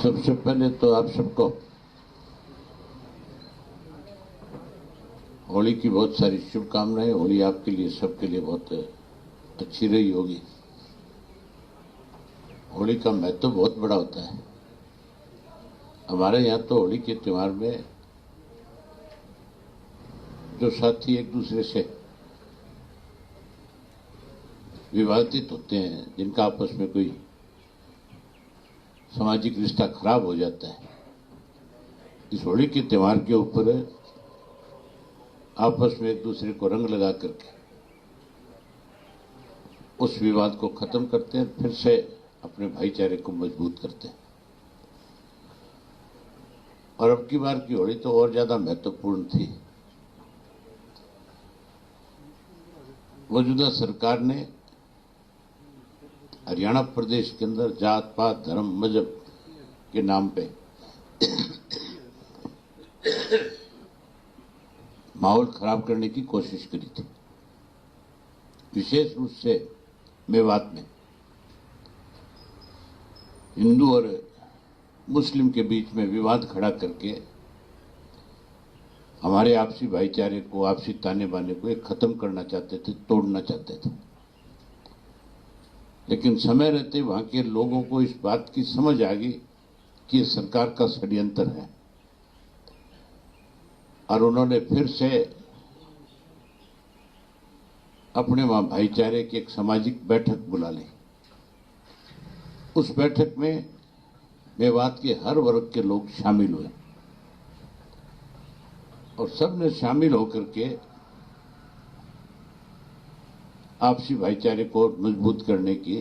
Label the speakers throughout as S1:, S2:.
S1: सबसे पहले तो आप सबको होली की बहुत सारी शुभकामनाएं। होली आपके लिए, सबके लिए बहुत अच्छी रही होगी। होली का महत्व बहुत बड़ा होता है। हमारे यहाँ तो होली के त्योहार में जो साथी एक दूसरे से विवादित होते हैं, जिनका आपस में कोई सामाजिक रिश्ता खराब हो जाता है, इस होली के त्योहार के ऊपर आपस में एक दूसरे को रंग लगा करके उस विवाद को खत्म करते हैं, फिर से अपने भाईचारे को मजबूत करते हैं। और अब की बार की होली तो और ज्यादा महत्वपूर्ण थी। मौजूदा सरकार ने हरियाणा प्रदेश के अंदर जात पात, धर्म, मजहब के नाम पे माहौल खराब करने की कोशिश करी थी। विशेष रूप से मेवात में हिंदू और मुस्लिम के बीच में विवाद खड़ा करके हमारे आपसी भाईचारे को, आपसी ताने बाने को एक खत्म करना चाहते थे, तोड़ना चाहते थे। लेकिन समय रहते वहां के लोगों को इस बात की समझ आ गई कि ये सरकार का षड्यंत्र है, और उन्होंने फिर से अपने वहां भाईचारे की एक सामाजिक बैठक बुला ली। उस बैठक में मेवात के हर वर्ग के लोग शामिल हुए और सबने शामिल होकर के आपसी भाईचारे को मजबूत करने की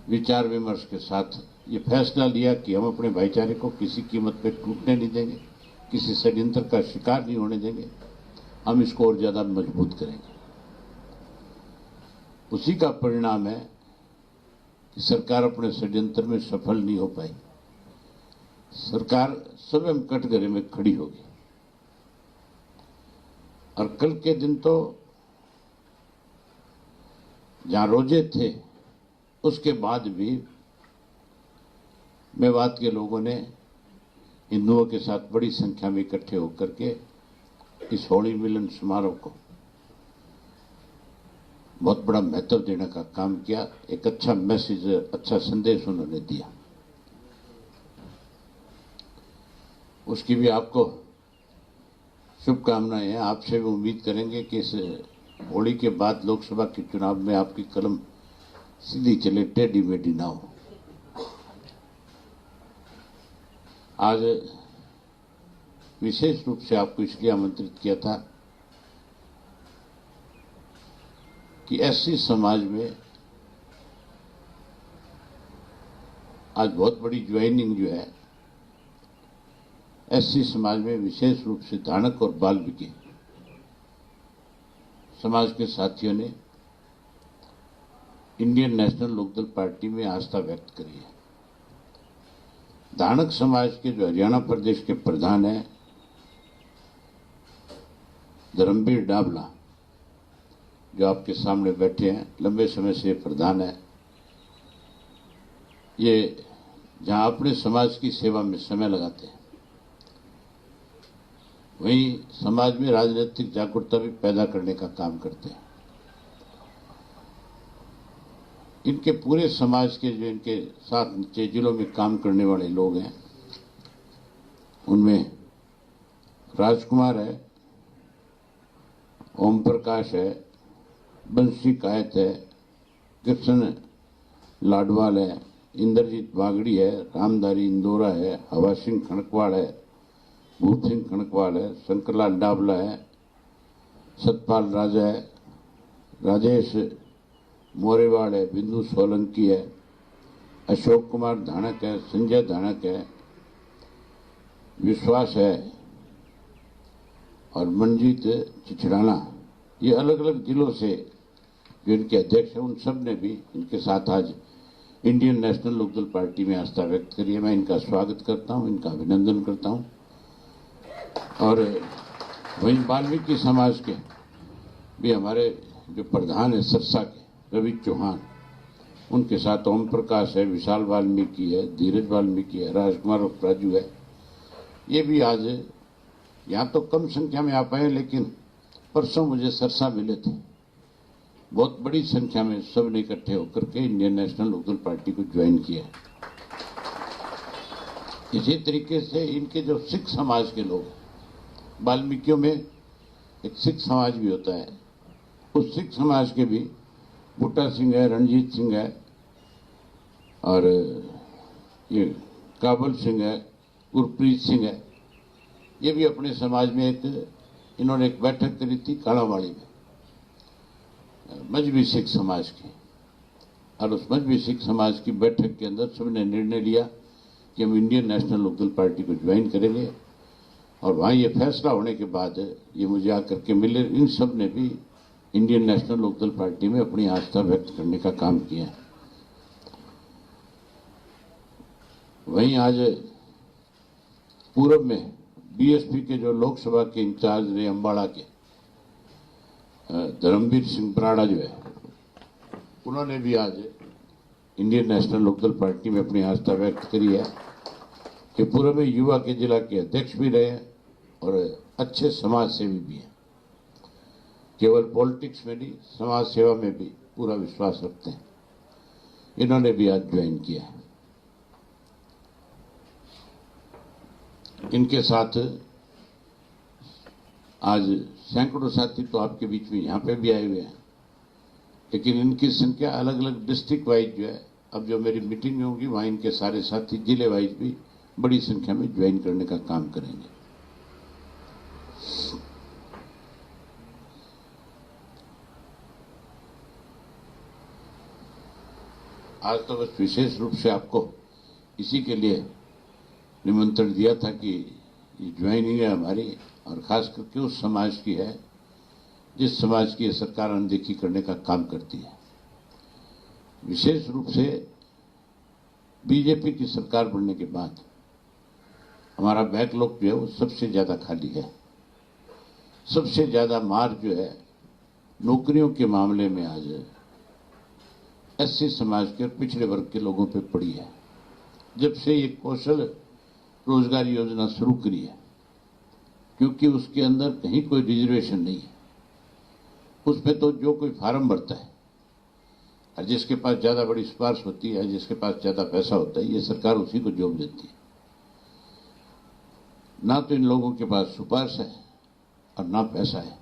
S1: विचार विमर्श के साथ ये फैसला लिया कि हम अपने भाईचारे को किसी कीमत पे टूटने नहीं देंगे, किसी षड्यंत्र का शिकार नहीं होने देंगे, हम इसको और ज्यादा मजबूत करेंगे। उसी का परिणाम है कि सरकार अपने षड्यंत्र में सफल नहीं हो पाई। सरकार स्वयं कटघरे में खड़ी होगी। और कल के दिन तो जहां रोजे थे, उसके बाद भी मेवात के लोगों ने हिंदुओं के साथ बड़ी संख्या में इकट्ठे होकर के इस होली मिलन समारोह को बहुत बड़ा महत्व देने का काम किया। एक अच्छा मैसेज, अच्छा संदेश उन्होंने दिया। उसकी भी आपको शुभकामनाएं हैं। आपसे भी उम्मीद करेंगे कि इस होली के बाद लोकसभा के चुनाव में आपकी कलम सीधी चले, टेढ़ी मेढ़ी ना हो। आज विशेष रूप से आपको इसलिए आमंत्रित किया था कि एससी समाज में आज बहुत बड़ी ज्वाइनिंग जो है, एससी समाज में विशेष रूप से धानक और बाल्मीकि समाज के साथियों ने इंडियन नेशनल लोकदल पार्टी में आस्था व्यक्त करी है। धानक समाज के जो हरियाणा प्रदेश के प्रधान हैं, धर्मवीर डाबला, जो आपके सामने बैठे हैं, लंबे समय से प्रधान है। ये जहां अपने समाज की सेवा में समय लगाते हैं, वहीं समाज में राजनीतिक जागरूकता भी पैदा करने का काम करते हैं। इनके पूरे समाज के जो इनके साथ नीचे जिलों में काम करने वाले लोग हैं, उनमें राजकुमार है, ओम प्रकाश है, बंसी कायत है, कृष्ण लाडवाल है, इंद्रजीत बागड़ी है, रामधारी इंदौरा है, हवा सिंह खड़कवाड़ है, भूप सिंह खड़कवाड़ है, शंकरलाल डाबला है, सतपाल राजा है, राजेश मोरेवाड़ है, बिंदु सोलंकी है, अशोक कुमार धानक है, संजय धानक है, विश्वास है और मंजीत चिचड़ाना। ये अलग अलग जिलों से जो इनके अध्यक्ष हैं, उन सब ने भी इनके साथ आज इंडियन नेशनल लोकदल पार्टी में आस्था व्यक्त करी है। मैं इनका स्वागत करता हूं, इनका अभिनंदन करता हूं। और वहीं वाल्मीकि समाज के भी हमारे जो प्रधान है सिरसा के, रवि चौहान, उनके साथ ओम प्रकाश है, विशाल वाल्मीकि है, धीरज वाल्मीकि है, राजकुमार राजू है। ये भी आज यहाँ तो कम संख्या में आ पाए, लेकिन परसों मुझे सरसा मिले थे। बहुत बड़ी संख्या में सब ने इकट्ठे होकर के इंडियन नेशनल लोकदल पार्टी को ज्वाइन किया। इसी तरीके से इनके जो सिख समाज के लोग, वाल्मीकियों में एक सिख समाज भी होता है, उस सिख समाज के भी बूटा सिंह है, रणजीत सिंह है और ये काबल सिंह है, गुरप्रीत सिंह है। ये भी अपने समाज में इन्होंने एक बैठक करी थी कालावाड़ी में, मजहबी सिख समाज की। और उस मजहबी सिख समाज की बैठक के अंदर सबने निर्णय लिया कि हम इंडियन नेशनल लोकदल पार्टी को ज्वाइन करेंगे। और वहाँ ये फैसला होने के बाद ये मुझे आकर के मिले, इन सब ने भी इंडियन नेशनल लोकदल पार्टी में अपनी आस्था व्यक्त करने का काम किया। वहीं आज पूर्व में बीएसपी के जो लोकसभा के इंचार्ज रहे अम्बाड़ा के धर्मवीर सिंह बराड़ा जो है, उन्होंने भी आज इंडियन नेशनल लोकदल पार्टी में अपनी आस्था व्यक्त करी है कि पूर्व में युवा के जिला के अध्यक्ष भी रहे और अच्छे समाज सेवी भी हैं। केवल पॉलिटिक्स में नहीं, समाज सेवा में भी पूरा विश्वास रखते हैं। इन्होंने भी आज ज्वाइन किया है। इनके साथ आज सैकड़ों साथी तो आपके बीच में यहाँ पे भी आए हुए हैं, लेकिन इनकी संख्या अलग अलग डिस्ट्रिक्ट वाइज जो है, अब जो मेरी मीटिंग में होगी वहाँ इनके सारे साथी जिले वाइज भी बड़ी संख्या में ज्वाइन करने का काम करेंगे। आज तो बस विशेष रूप से आपको इसी के लिए निमंत्रण दिया था कि ये ज्वाइनिंग है हमारी, और खास करके उस समाज की है जिस समाज की सरकार अनदेखी करने का काम करती है। विशेष रूप से बीजेपी की सरकार बनने के बाद हमारा बैकलॉग जो है वो सबसे ज्यादा खाली है। सबसे ज्यादा मार जो है नौकरियों के मामले में आज एससी समाज के और पिछड़े वर्ग के लोगों पे पड़ी है। जब से ये कौशल रोजगार योजना शुरू करी है, क्योंकि उसके अंदर कहीं कोई रिजर्वेशन नहीं है, उसमें तो जो कोई फार्म भरता है और जिसके पास ज्यादा बड़ी सिफारिश होती है, जिसके पास ज्यादा पैसा होता है, ये सरकार उसी को जॉब देती है। ना तो इन लोगों के पास सिफारिश है और ना पैसा है।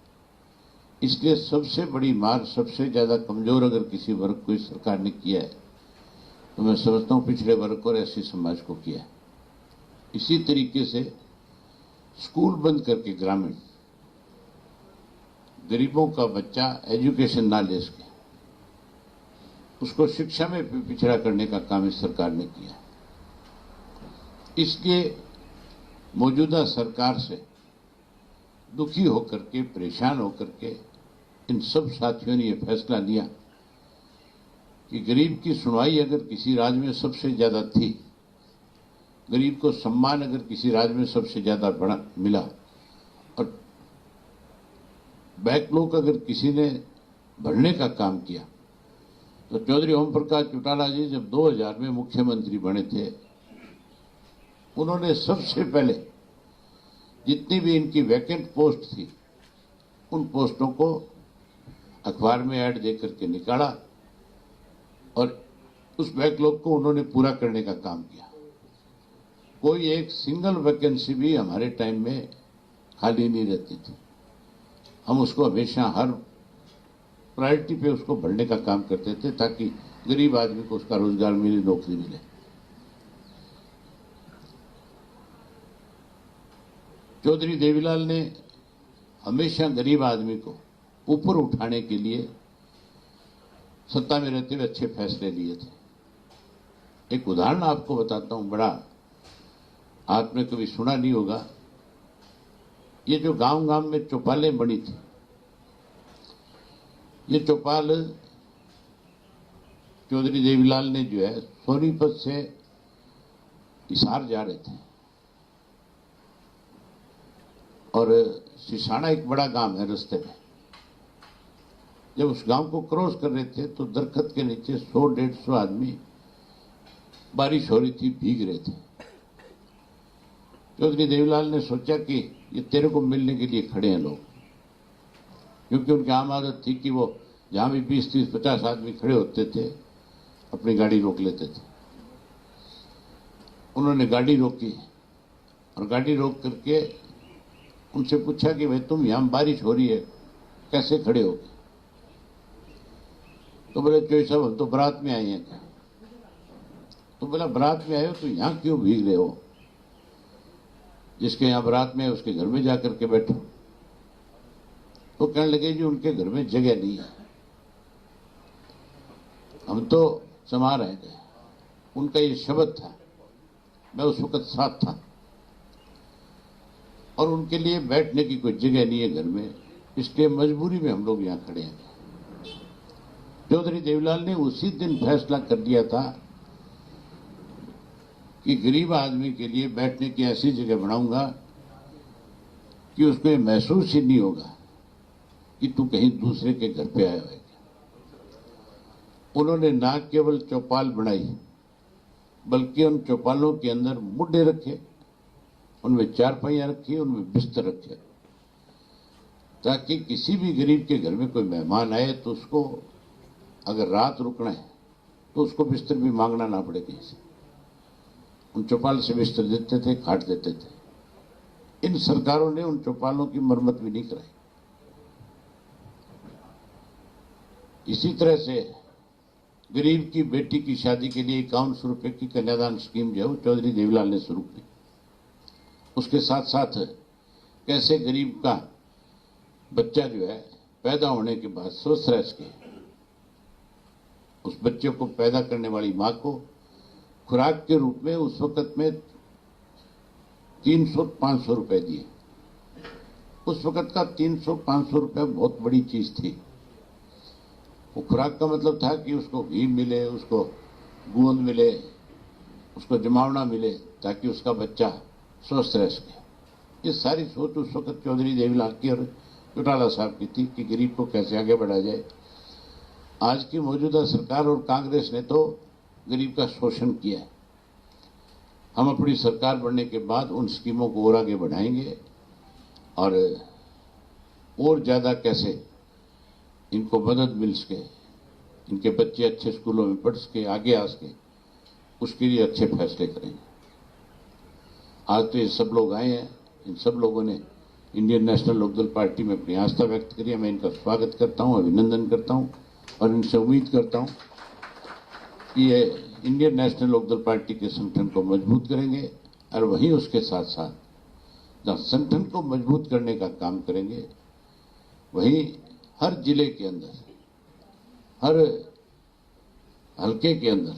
S1: इसलिए सबसे बड़ी मार, सबसे ज्यादा कमजोर अगर किसी वर्ग को इस सरकार ने किया है तो मैं समझता हूं पिछड़े वर्ग और एससी समाज को किया है। इसी तरीके से स्कूल बंद करके ग्रामीण गरीबों का बच्चा एजुकेशन ना ले सके, उसको शिक्षा में पिछड़ा करने का काम इस सरकार ने किया। इसलिए मौजूदा सरकार से दुखी होकर के, परेशान होकर के इन सब साथियों ने यह फैसला लिया कि गरीब की सुनवाई अगर किसी राज्य में सबसे ज्यादा थी, गरीब को सम्मान अगर किसी राज्य में सबसे ज्यादा बड़ा मिला और बैकलॉग अगर किसी ने भरने का काम किया, तो चौधरी ओम प्रकाश चौटाला जी जब 2000 में मुख्यमंत्री बने थे, उन्होंने सबसे पहले जितनी भी इनकी वैकेंट पोस्ट थी उन पोस्टों को अखबार में ऐड दे करके निकाला और उस बैकलॉग को उन्होंने पूरा करने का काम किया। कोई एक सिंगल वैकेंसी भी हमारे टाइम में खाली नहीं रहती थी। हम उसको हमेशा हर प्रायोरिटी पे उसको भरने का काम करते थे ताकि गरीब आदमी को उसका रोजगार मिले, नौकरी मिले। चौधरी देवीलाल ने हमेशा गरीब आदमी को ऊपर उठाने के लिए सत्ता में रहते हुए अच्छे फैसले लिए थे। एक उदाहरण आपको बताता हूं, बड़ा आपने कभी सुना नहीं होगा। ये जो गांव गांव में चौपालें बनी थी, ये चौपाल चौधरी देवीलाल ने जो है सोनीपत से हिसार जा रहे थे और सिसाना एक बड़ा गांव है, रास्ते में जब उस गांव को क्रॉस कर रहे थे तो दरख्त के नीचे 100-150 आदमी, बारिश हो रही थी, भीग रहे थे। चौधरी देवीलाल ने सोचा कि ये तेरे को मिलने के लिए खड़े हैं लोग, क्योंकि उनकी आम आदत थी कि वो जहां भी 20, 30, 50 आदमी खड़े होते थे अपनी गाड़ी रोक लेते थे। उन्होंने गाड़ी रोकी और गाड़ी रोक करके उनसे पूछा कि भाई तुम यहां बारिश हो रही है, कैसे खड़े हो? तो बोले चौधरी साहब हम तो बारात में आए हैं। तो बोला बारात में आए हो तो यहां क्यों भीग रहे हो? जिसके यहां बारात में है उसके घर में जाकर के बैठो। तो कहने लगे जी उनके घर में जगह नहीं है, हम तो समा रहे थे। उनका ये शब्द था, मैं उस वक्त साथ था, और उनके लिए बैठने की कोई जगह नहीं है घर में, इसलिए मजबूरी में हम लोग यहां खड़े हैं। चौधरी देवीलाल ने उसी दिन फैसला कर दिया था कि गरीब आदमी के लिए बैठने की ऐसी जगह बनाऊंगा कि उसको ये महसूस ही नहीं होगा कि तू कहीं दूसरे के घर पे आया है। उन्होंने ना केवल चौपाल बनाई, बल्कि उन चौपालों के अंदर मुड्डे रखे, उनमें चारपाइयां रखी, उनमें बिस्तर रखे, ताकि किसी भी गरीब के घर में कोई मेहमान आए तो उसको अगर रात रुकना है तो उसको बिस्तर भी मांगना ना पड़े कहीं से। उन चौपाल से बिस्तर देते थे, खाट देते थे। इन सरकारों ने उन चौपालों की मरम्मत भी नहीं कराई। इसी तरह से गरीब की बेटी की शादी के लिए 5100 रुपए की कन्यादान स्कीम जो है वो चौधरी देवीलाल ने शुरू की। उसके साथ साथ कैसे गरीब का बच्चा जो है पैदा होने के बाद स्वस्थ रह सके, उस बच्चे को पैदा करने वाली मां को खुराक के रूप में उस वक्त में 300-500 रुपए दिए। उस वक्त का 300-500 रुपए बहुत बड़ी चीज थी। वो खुराक का मतलब था कि उसको घी मिले, उसको गोंद मिले, उसको जमावना मिले, ताकि उसका बच्चा स्वस्थ रह सके। ये सारी सोच उस वक्त चौधरी देवीलाल की और चौटाला साहब की थी कि गरीब को कैसे आगे बढ़ाया जाए। आज की मौजूदा सरकार और कांग्रेस ने तो गरीब का शोषण किया है। हम अपनी सरकार बनने के बाद उन स्कीमों को और आगे बढ़ाएंगे और ज्यादा कैसे इनको मदद मिल सके, इनके बच्चे अच्छे स्कूलों में पढ़ सके, आगे आ सके, उसके लिए अच्छे फैसले करेंगे। आज तो ये सब लोग आए हैं, इन सब लोगों ने इंडियन नेशनल लोकदल पार्टी में अपनी आस्था व्यक्त करी है। मैं इनका स्वागत करता हूं, अभिनंदन करता हूं और इनसे उम्मीद करता हूं कि ये इंडियन नेशनल लोकदल पार्टी के संगठन को मजबूत करेंगे और वहीं उसके साथ साथ जहां संगठन को मजबूत करने का काम करेंगे, वहीं हर जिले के अंदर, हर हल्के के अंदर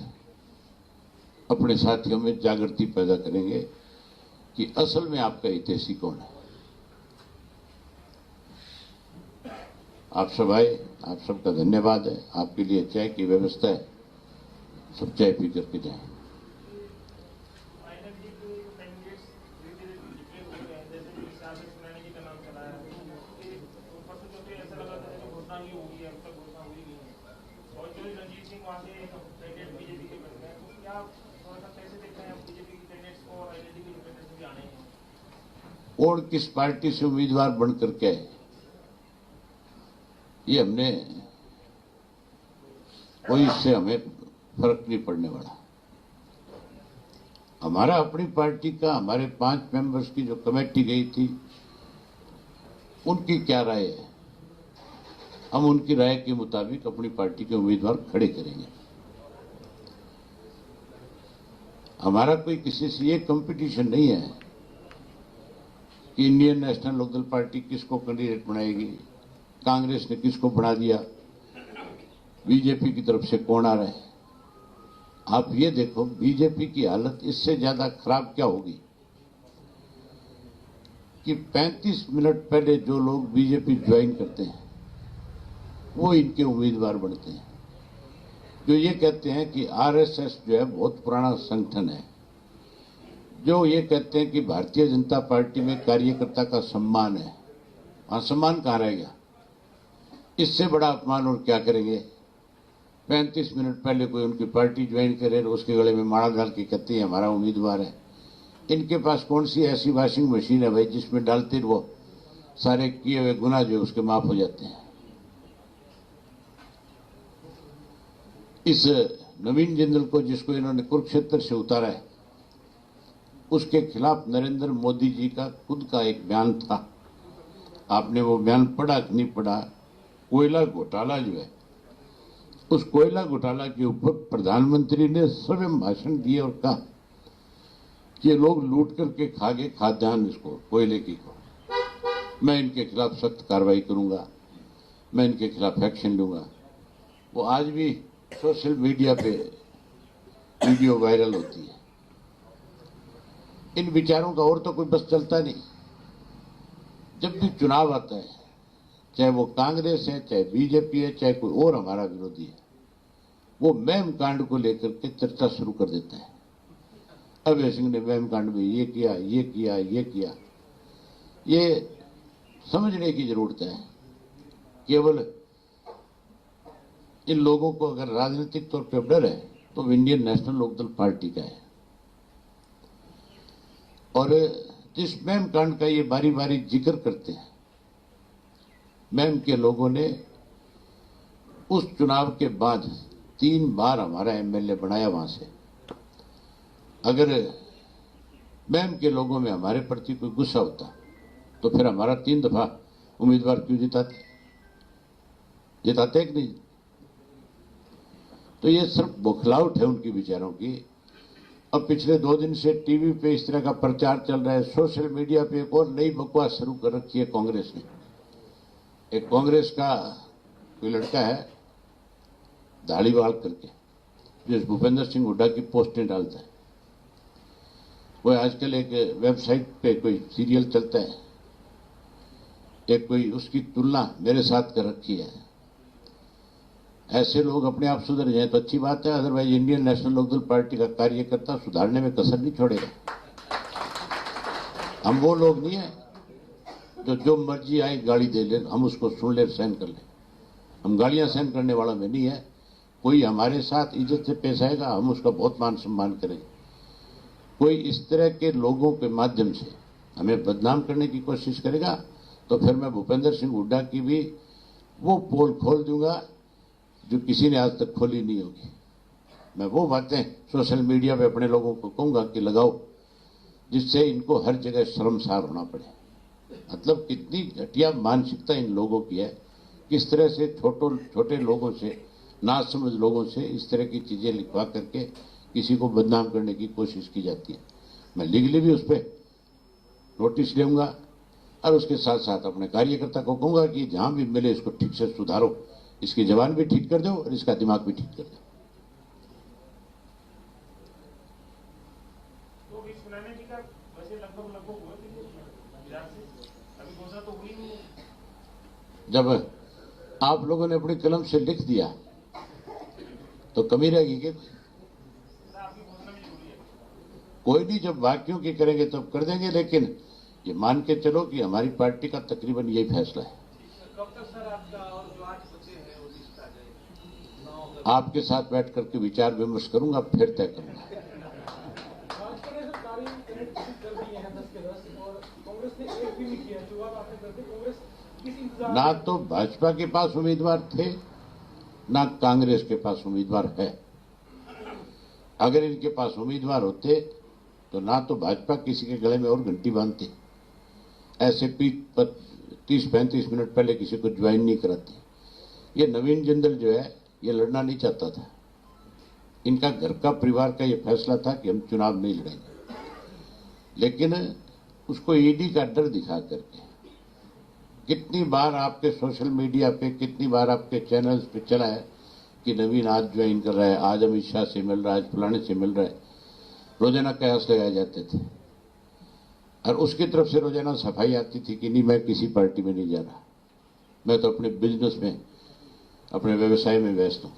S1: अपने साथियों में जागृति पैदा करेंगे कि असल में आपका हितैषी कौन है। आप सब आए, आप सबका धन्यवाद है। आपके लिए चाय की व्यवस्था है, सब चाय पी करके जाएं। और किस पार्टी से उम्मीदवार बन करके आए, ये हमने कोई इससे हमें फर्क नहीं पड़ने वाला। हमारा अपनी पार्टी का, हमारे 5 मेंबर्स की जो कमेटी गई थी, उनकी क्या राय है, हम उनकी राय के मुताबिक अपनी पार्टी के उम्मीदवार खड़े करेंगे। हमारा कोई किसी से ये कंपटीशन नहीं है कि इंडियन नेशनल लोकदल पार्टी किसको कैंडिडेट बनाएगी, कांग्रेस ने किसको बना दिया, बीजेपी की तरफ से कौन आ रहा है। आप ये देखो, बीजेपी की हालत इससे ज्यादा खराब क्या होगी कि 35 मिनट पहले जो लोग बीजेपी ज्वाइन करते हैं वो इनके उम्मीदवार बनते हैं, जो ये कहते हैं कि आरएसएस जो है बहुत पुराना संगठन है, जो ये कहते हैं कि भारतीय जनता पार्टी में कार्यकर्ता का सम्मान है। वहां सम्मान कहां रह गया? इससे बड़ा अपमान और क्या करेंगे। 35 मिनट पहले कोई उनकी पार्टी ज्वाइन करे और उसके गले में माला डाल के कहती है हमारा उम्मीदवार है। इनके पास कौन सी ऐसी वॉशिंग मशीन है भाई जिसमें डालते वो सारे किए हुए गुनाह जो उसके माफ हो जाते हैं। इस नवीन जिंदल को जिसको इन्होंने कुरुक्षेत्र से उतारा है, उसके खिलाफ नरेंद्र मोदी जी का खुद का एक बयान था। आपने वो बयान पढ़ा कि नहीं पढ़ा? कोयला घोटाला जो है, उस कोयला घोटाला के ऊपर प्रधानमंत्री ने स्वयं भाषण दिए और कहा कि ये लोग लूट करके खा गए खाद्यान्न इसको कोयले की को, मैं इनके खिलाफ सख्त कार्रवाई करूंगा, मैं इनके खिलाफ एक्शन लूंगा। वो आज भी सोशल मीडिया पे वीडियो वायरल होती है। इन विचारों का और तो कोई बस चलता नहीं। जब भी चुनाव आता है, चाहे वो कांग्रेस है, चाहे बीजेपी है, चाहे कोई और हमारा विरोधी है, वो मैम कांड को लेकर के चर्चा शुरू कर देता है। अभय सिंह ने मैम कांड में ये किया, ये किया, ये किया। ये समझने की जरूरत है। केवल इन लोगों को अगर राजनीतिक तौर पर डर है तो इंडियन नेशनल लोकदल पार्टी का है। और जिस मैम कांड का ये बारी बारी जिक्र करते हैं, मैम के लोगों ने उस चुनाव के बाद 3 बार हमारा एमएलए बनाया वहां से। अगर मैम के लोगों में हमारे प्रति कोई गुस्सा होता तो फिर हमारा 3 दफा उम्मीदवार क्यों जिताते कि नहीं? तो ये सिर्फ बौखलाहट है उनकी विचारों की। अब पिछले 2 दिन से टीवी पे इस तरह का प्रचार चल रहा है। सोशल मीडिया पे एक और नई बकवास शुरू कर रखी है कांग्रेस ने। एक कांग्रेस का कोई लड़का है दाढ़ीवाल करके, जो भूपेंद्र सिंह हुड्डा की पोस्टें डालता है। वो आजकल एक वेबसाइट पे कोई सीरियल चलता है, एक कोई उसकी तुलना मेरे साथ कर रखी है। ऐसे लोग अपने आप सुधर जाए तो अच्छी बात है, otherwise Indian National Lokdal Party का कार्यकर्ता सुधारने में कसर नहीं छोड़ेगा। हम वो लोग नहीं है जो मर्जी आए गाली दे ले, हम उसको सुन ले, सहन कर ले। हम गालियां सहन करने वाला में नहीं है। कोई हमारे साथ इज्जत से पेश आएगा, हम उसका बहुत मान सम्मान करेंगे। कोई इस तरह के लोगों के माध्यम से हमें बदनाम करने की कोशिश करेगा तो फिर मैं भूपेंद्र सिंह हुड्डा की भी वो पोल खोल दूंगा जो किसी ने आज तक खोली नहीं होगी। मैं वो बातें सोशल मीडिया पे अपने लोगों को कहूंगा कि लगाओ, जिससे इनको हर जगह शर्मसार होना पड़े। मतलब कितनी घटिया मानसिकता इन लोगों की है। किस तरह से छोटे लोगों से, नासमझ लोगों से इस तरह की चीजें लिखवा करके किसी को बदनाम करने की कोशिश की जाती है। मैं लीगली भी उस पर नोटिस लेऊंगा और उसके साथ साथ अपने कार्यकर्ता को कहूंगा कि जहां भी मिले इसको ठीक से सुधारो, इसकी जबान भी ठीक कर दो और इसका दिमाग भी ठीक कर दो। जब आप लोगों ने अपनी कलम से लिख दिया तो कमी रहेगी क्या? कोई नहीं, जब वाक्यों की करेंगे तब कर देंगे, लेकिन ये मान के चलो कि हमारी पार्टी का तकरीबन यही फैसला है।
S2: कब तक सर आपका और जो आज बचे हैं वो लिस्ट आ जाएगी?
S1: आपके साथ बैठ करके विचार विमर्श करूंगा, फिर तय करूंगा। ना तो भाजपा के पास उम्मीदवार थे, ना कांग्रेस के पास उम्मीदवार है। अगर इनके पास उम्मीदवार होते तो ना तो भाजपा किसी के गले में और घंटी बांधती, ऐसे 30-35 मिनट पहले किसी को ज्वाइन नहीं कराती। ये नवीन जिंदल जो है ये लड़ना नहीं चाहता था। इनका घर का परिवार का ये फैसला था कि हम चुनाव नहीं लड़ेंगे, लेकिन उसको ईडी का डर दिखा करके कितनी बार आपके सोशल मीडिया पे, कितनी बार आपके चैनल्स पे चला है कि नवीन आज ज्वाइन कर रहा है, आज अमित शाह से मिल रहा है, आज फलाने से मिल रहा है। रोजाना कयास लगाए जाते थे और उसकी तरफ से रोजाना सफाई आती थी कि नहीं, मैं किसी पार्टी में नहीं जा रहा, मैं तो अपने बिजनेस में, अपने व्यवसाय में व्यस्त हूं।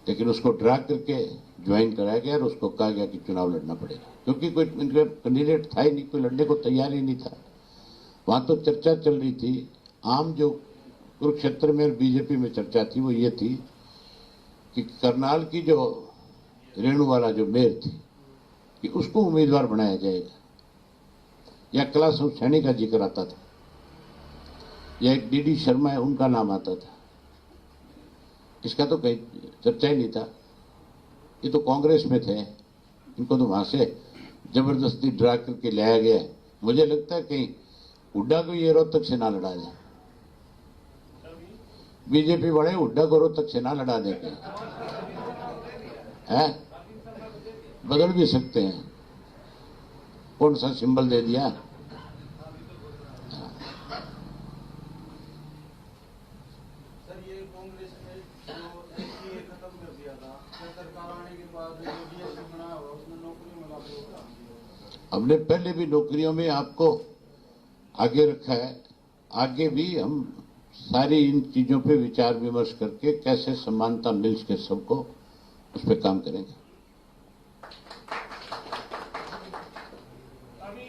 S1: लेकिन उसको ड्रा करके ज्वाइन कराया गया और उसको कहा गया कि चुनाव लड़ना पड़ेगा, क्योंकि कोई कैंडिडेट था ही नहीं, कोई लड़ने को तैयार ही नहीं था। वहां तो चर्चा चल रही थी, आम जो कुरुक्षेत्र में बीजेपी में चर्चा थी वो ये थी कि करनाल की जो रेणुवाला जो मेयर थी कि उसको उम्मीदवार बनाया जाएगा, या कैलाश सैनी का जिक्र आता था, या एक डीडी शर्मा है उनका नाम आता था। इसका तो कहीं चर्चा ही नहीं था। ये तो कांग्रेस में थे, इनको तो वहां से जबरदस्ती ड्रा करके लाया गया है। मुझे लगता है कहीं हुड्डा को ये रोहतक से ना लड़ा जाए, बीजेपी बड़े हुड्डा को रोहतक से ना लड़ा देंगे, है बदल भी सकते हैं। कौन सा सिंबल दे दिया?
S2: सर ये कांग्रेस ने जो एनडीए खत्म कर दिया था, सरकार आने के बाद जो डीएसपी बनाया हुआ उसमें नौकरी मिला होगा।
S1: हमने पहले भी नौकरियों में आपको आगे रखा है, आगे भी हम सारी इन चीजों पे विचार विमर्श करके कैसे समानता मिल सके सबको, उस पर काम करेंगे।
S3: अभी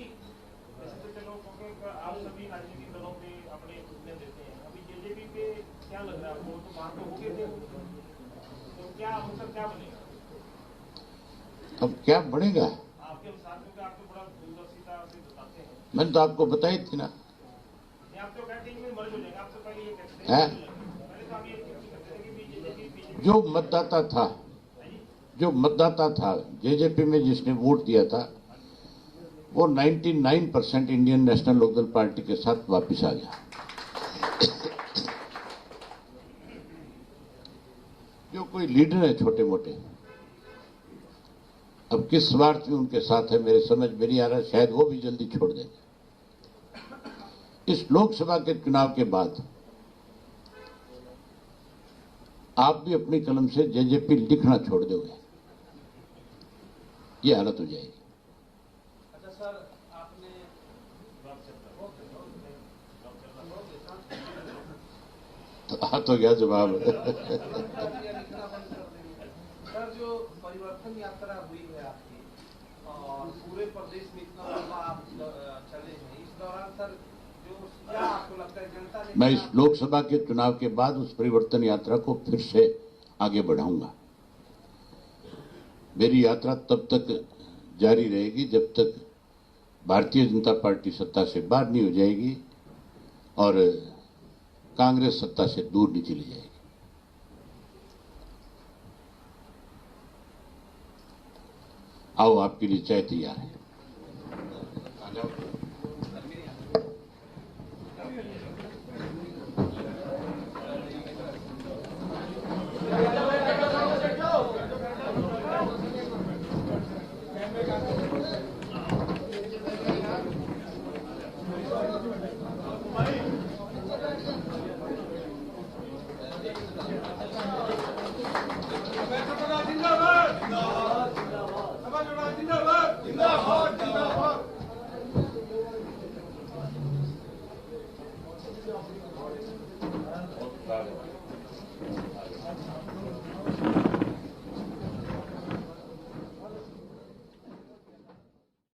S3: वैसे तो चलो आप सभी राजनीतिक दलों पे अपने opinion देते हैं, अभी जेजेपी पे क्या लग रहा है आपको? तो बात तो हो गए थे, तो क्या अवसर क्या बनेगा?
S1: अब क्या बढ़ेगा
S3: आपके अनुसार, क्योंकि आप तो बड़ा दूरदर्शिता से बताते हैं।
S1: मैंने तो आपको बताई थी ना।
S3: ये आप तो कहते हैं कि मर्ज हो जाएगा, आप तो पहले ये कहते थे,
S1: हैं?
S3: पहले तो आप ये कहते थे कि जेजेपी
S1: जो मतदाता था जेजेपी में जिसने वोट दिया था वो 99% इंडियन नेशनल लोकदल पार्टी के साथ वापस आ गया। जो कोई लीडर है छोटे मोटे, अब किस स्वार्थ में उनके साथ है मेरे समझ में नहीं आ रहा, शायद वो भी जल्दी छोड़ देंगे। इस लोकसभा के चुनाव के बाद आप भी अपनी कलम से जेजेपी लिखना छोड़ दोगे, ये हालत हो जाएगी।
S2: अच्छा सर, आपने
S1: तो आ तो गया जवाब।
S2: सर जो परिवर्तन यात्रा हुई है आपकी और पूरे प्रदेश में इतना लंबा आप चले हैं, इस दौरान सर जो क्या आपको लगता है जनता ने
S1: मैं इस लोकसभा के चुनाव के बाद उस परिवर्तन यात्रा को फिर से आगे बढ़ाऊंगा। मेरी यात्रा तब तक जारी रहेगी जब तक भारतीय जनता पार्टी सत्ता से बाहर नहीं हो जाएगी और कांग्रेस सत्ता से दूर नहीं चली जाएगी। आओ, आपके लिए चाय तैयार है। आ जाओ।
S3: जिंदाबाद।